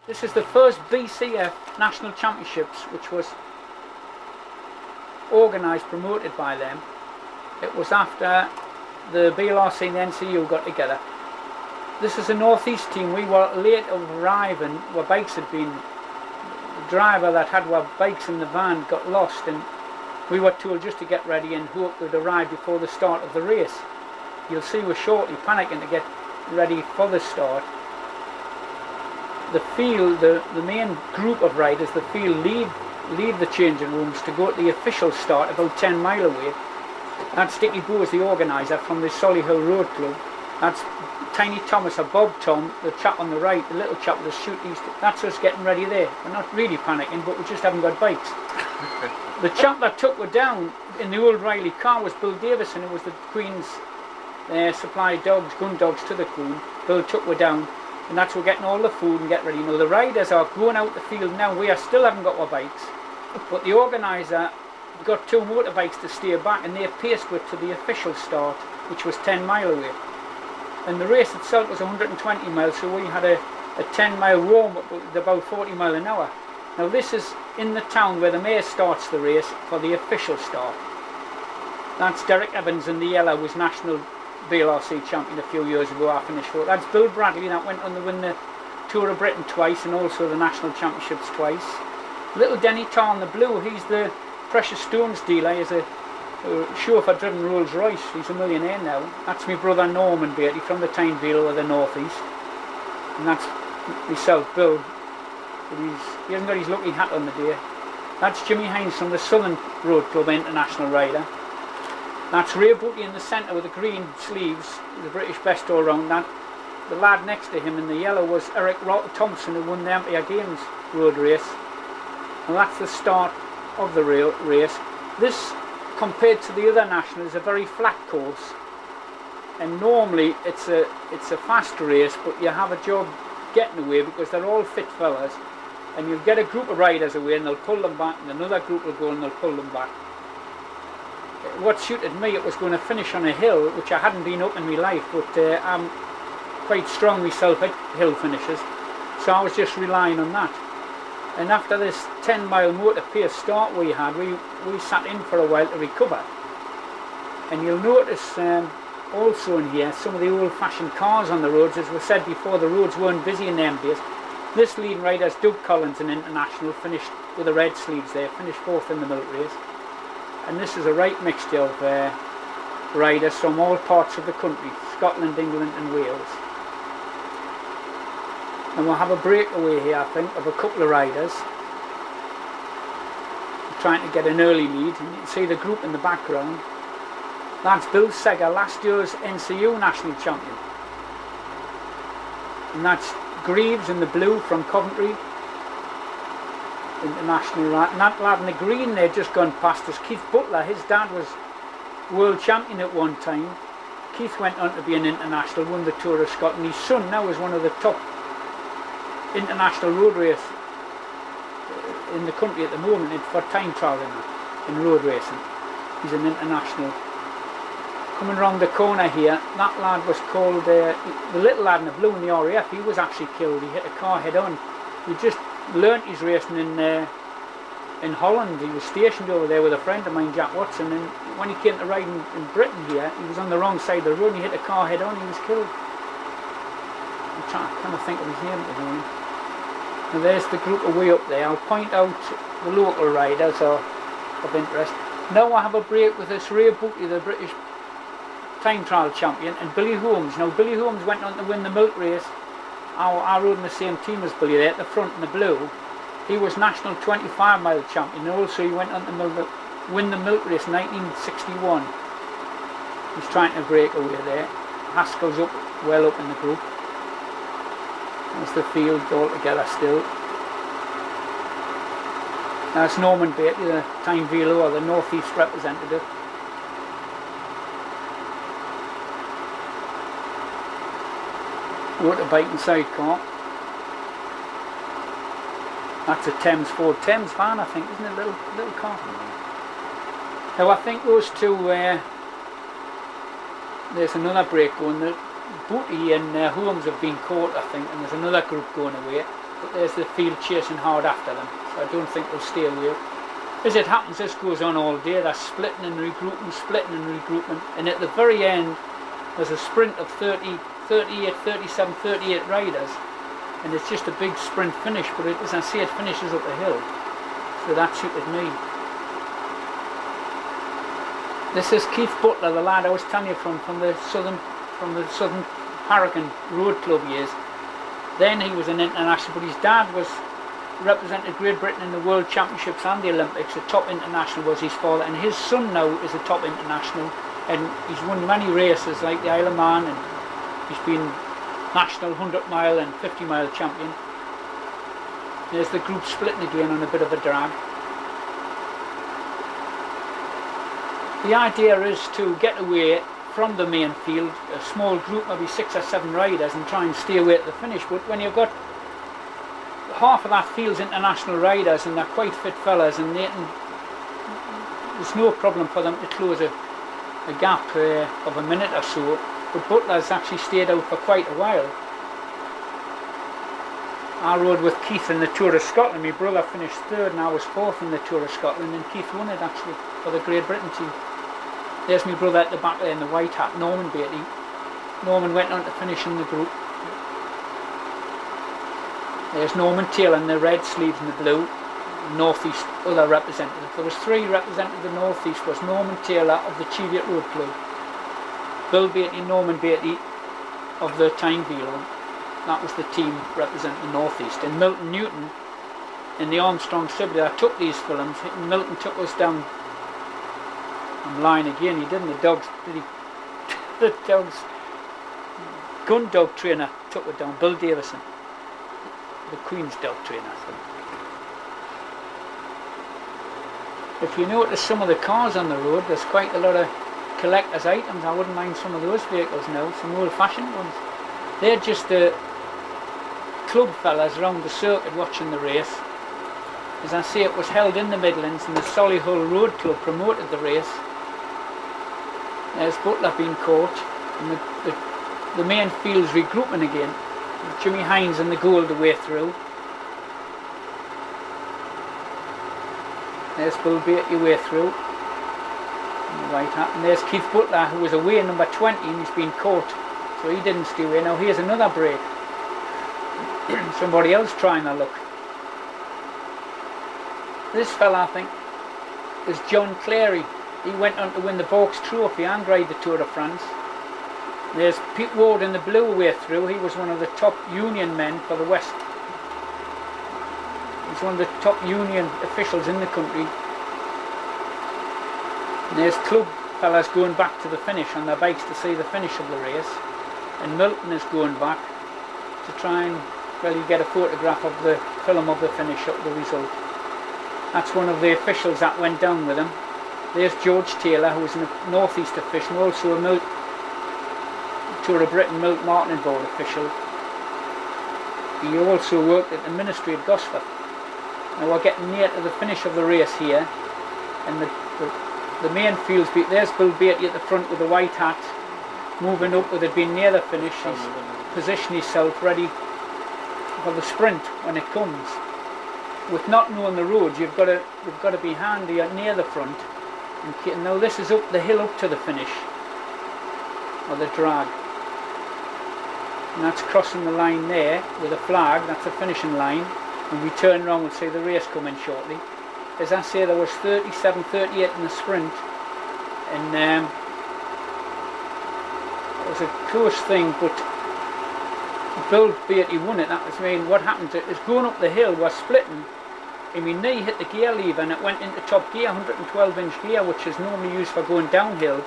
This is the first B.C.F. National Championships, which was organised, promoted by them. It was after the BLRC and the NCU got together. This is a northeast team. We were late of arriving. Our bikes had been, the driver that had our bikes in the van got lost, and we were told just to get ready and hope they'd arrive before the start of the race. You'll see we're shortly panicking to get ready for the start. The field, the main group of riders, the field leave the changing rooms to go to the official start about 10 mile away. That's Dickie Bo, is the organiser from the Solihull Road Club. That's Tiny Thomas, or Bob Tom, the chap on the right, the little chap with the shoot. That's us getting ready there. We're not really panicking, but we just haven't got bikes. The chap that took us down in the old Riley car was Bill Davison, who was the Queen's supply dogs, gun dogs to the Queen. Bill took us down, and that's we're getting all the food and get ready. Now the riders are going out the field now. We still haven't got our bikes, but the organiser got 2 motorbikes to steer back, and they paced it to the official start, which was 10 mile away. And the race itself was 120 miles, so we had a 10 mile warm up at about 40 mile an hour. Now this is in the town where the mayor starts the race for the official start. That's Derek Evans in the yellow, was national BLRC champion a few years ago. I finished 4th. That's Bill Bradley, that went on to win the Tour of Britain twice and also the national championships twice. Little Denny Tarr in the blue, he's the precious stones dealer. He's a chauffeur driven Rolls Royce. He's a millionaire now. That's my brother Norman Baty from the Tyneville of the northeast, and that's myself, Bill. But he hasn't got his lucky hat on the day. That's Jimmy Hines from the Southern Road Club, international rider. That's Ray Booty in the centre with the green sleeves, the British best all round. That the lad next to him in the yellow was Eric Thompson, who won the Ampere Games road race. And that's the start of the race. This, compared to the other nationals, is a very flat course, and normally it's a fast race, but you have a job getting away because they're all fit fellas, and you'll get a group of riders away and they'll pull them back, and another group will go and they'll pull them back. What suited me, it was going to finish on a hill, which I hadn't been up in my life, but I'm quite strong myself at hill finishes, so I was just relying on that. And after this 10 mile motor pace start we had, we sat in for a while to recover. And you'll notice also in here some of the old fashioned cars on the roads. As we said before, the roads weren't busy in them days. This leading rider is Doug Collins, an international, finished with the red sleeves there, finished 4th in the milk race. And this is a right mixture of riders from all parts of the country, Scotland, England and Wales. And we'll have a breakaway here, I think, of a couple of riders trying to get an early lead. And you can see the group in the background. That's Bill Seger, last year's NCU national champion. And that's Greaves in the blue from Coventry, international lad. And that lad in the green there just gone past us, Keith Butler. His dad was world champion at one time. Keith went on to be an international, won the Tour of Scotland. His son now is one of the top international road race in the country at the moment for time trial in road racing. He's an international. Coming round the corner here, that lad was called, the little lad in the blue in the RAF, he was actually killed. He hit a car head on. He just learnt his racing in Holland. He was stationed over there with a friend of mine, Jack Watson, and when he came to riding in Britain here, he was on the wrong side of the road and he hit a car head on. He was killed. I'm trying to think of his name at the moment. And there's the group away up there. I'll point out the local riders are of interest. Now I have a break with this Ray Booty, the British time trial champion, and Billy Holmes. Now Billy Holmes went on to win the milk race. I rode in the same team as Billy there at the front in the blue. He was national 25 mile champion, and also he went on to win the milk race 1961. He's trying to break away there. Haskell's up, well up in the group. There's the field all together still. That's Norman Baty, the Tyneville or the North East representative. Motorbike and sidecar. That's a Ford Thames van, I think, isn't it? Little car. Now I think those two, there's another break going. Booty and Holmes have been caught, I think, and there's another group going away. but there's the field chasing hard after them, so I don't think they'll stay away. As it happens, this goes on all day. They're splitting and regrouping, splitting and regrouping, and at the very end there's a sprint of 30, 38, 37, 38 riders, and it's just a big sprint finish, but it, as I say, it finishes up a hill, so that suited me. This is Keith Butler, the lad I was telling you from the Southern Paragon Road Club years. Then he was an international, but his dad was represented Great Britain in the World Championships and the Olympics. A top international was his father, and his son now is a top international, and he's won many races like the Isle of Man, and he's been national 100-mile and 50-mile champion. There's the group splitting again on a bit of a drag. The idea is to get away from the main field, a small group, maybe 6 or 7 riders, and try and stay away at the finish. But when you've got half of that field's international riders, and they're quite fit fellas, and there's no problem for them to close a gap of a minute or so. But Butler's actually stayed out for quite a while. I rode with Keith in the Tour of Scotland. My brother finished 3rd and I was 4th in the Tour of Scotland, and Keith won it actually for the Great Britain team. There's my brother at the back there in the white hat, Norman Baty. Norman went on to finish in the group. There's Norman Taylor in the red sleeves and the blue. North East, other representative. There was 3 representing the North East. Was Norman Taylor of the Cheviot Road Club, Bill Baty, Norman Baty of the Tyne Velo. That was the team representing the North East. And Milton Newton in the Armstrong Sibley. I took these films. Milton took us down. I'm lying again. He didn't. The dogs, did he? The dogs. Gun dog trainer took it down. Bill Davison, the Queen's dog trainer. If you notice some of the cars on the road, there's quite a lot of collector's items. I wouldn't mind some of those vehicles now, some old-fashioned ones. They're just the club fellas around the circuit watching the race. As I say, it was held in the Midlands, and the Solihull Road Club promoted the race. There's Butler being caught, and the main field's regrouping again. Jimmy Hines and the Gold the way through. There's Bill Baty way through in the white hat, and there's Keith Butler, who was away number 20, and he's been caught, so he didn't stay away. Now here's another break. Somebody else trying their luck. This fella, I think, is John Clary. He went on to win the Vaux Trophy and ride the Tour de France. There's Pete Ward in the blue way through. He was one of the top union men for the West. He's one of the top union officials in the country. And there's club fellas going back to the finish on their bikes to see the finish of the race. And Milton is going back to try and, well, you get a photograph of the film of the finish of the result. That's one of the officials that went down with him. There's George Taylor, who was a North East official, also a Tour of Britain Milk Martin Board official. He also worked at the Ministry at Gosford. Now we're getting near to the finish of the race here, and the main field's there's Bill Baty at the front with the white hat, moving up with it being near the finish. He's positioned himself ready for the sprint when it comes. With not knowing the roads, you've got to be handy near the front. And now this is up the hill up to the finish, or the drag. And that's crossing the line there with a flag. That's the finishing line. And we turn around and see the race coming shortly. As I say, there was 37, 38 in the sprint, and it was a close thing, but Bill Baty won it. That was what happened is going up the hill was splitting, and my knee hit the gear lever and it went into top gear, 112-inch gear, which is normally used for going downhill.